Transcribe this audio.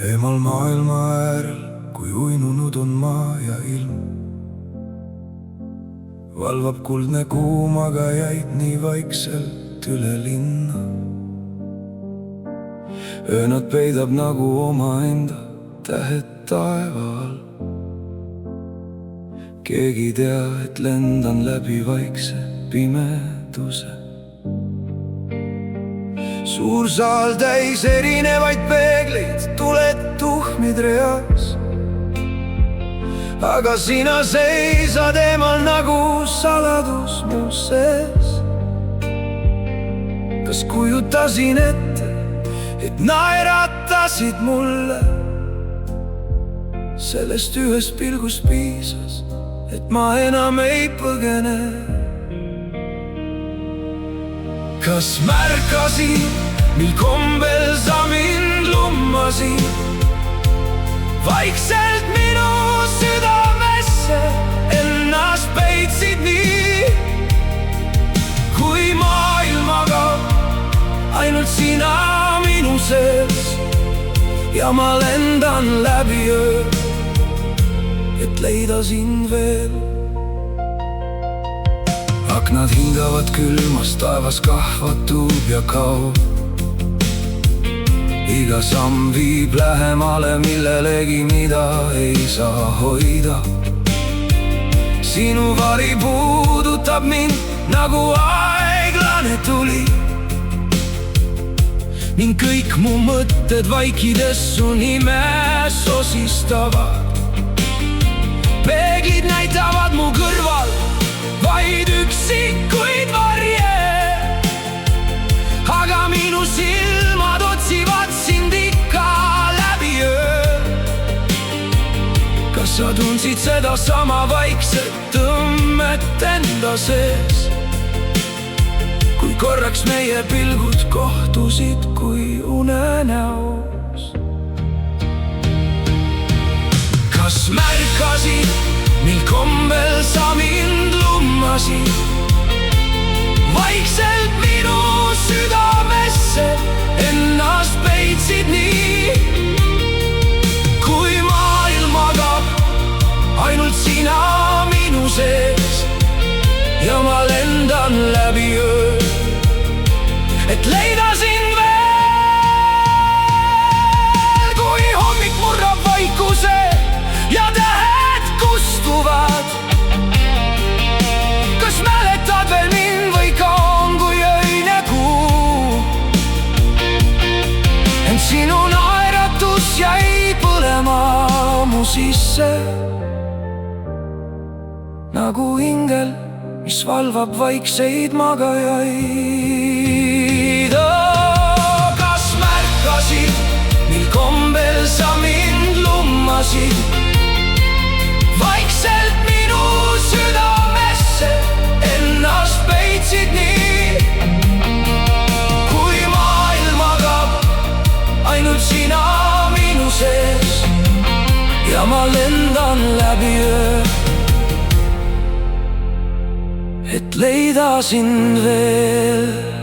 Eemal maailma äärel, kui uinunud on maa ja ilm, valvab kuldne kuu magajaid nii vaikselt üle linna. Öö nad peidab nagu omaenda tähed taeva all. Keegi ei tea, et lendan läbi vaikse pimeduse. Suur saal täis erinevaid peegleid, tuled tuhmid reas. Aga sina seisad eemal nagu saladus mu sees. Kas kujutasin ette, et naeratasid mulle? Sellest ühest pilgust piisas, et ma enam ei põgene. Kas märkasid, mil kombel sa mind lummasid? Vaikselt minu südamesse ennast peitsid nii. Kui maailm magab, ainult sina minu sees. Ja ma lendan läbi öö, et leida sind veel. Aknad hingavad külmas, taevas kahvatub ja kaob. Iga samm viib lähemale millelegi, mida ei saa hoida. Sinu vari puudutab mind nagu aeglane tuli. Ning kõik mu mõtted vaikides su nime sosistavad. Peeglid näitavad mu kõrval vaid üksikuid varje. Aga minu silmad otsivad sind ikka läbi öö. Kas sa tundsid seda sama vaikset tõmmet enda sees? Kui korraks meie pilgud kohtusid kui unenäos. Kas märkasid, mil kombel sa mind lummasid? Vaikselt minu südamesse ennast peitsid nii. Kui maailm magab, ainult sina minu sees. Ja ma lendan läbi öö, et leida sind veel. Kui hommik murrab vaikuse ja tähed kustuvad, kas mäletad veel mind või kaon kui öine kuu? Ent sinu naeratus jäi põlema mu sisse nagu ingel, mis valvab vaikseid magajaid. Kas märkasid, mil kombel sa mind lummasid? Vaikselt minu südamesse ennast peitsid nii. Kui maailm magab, ainult sina minu sees. Ja ma lendan läbi öö, et leida sind veel.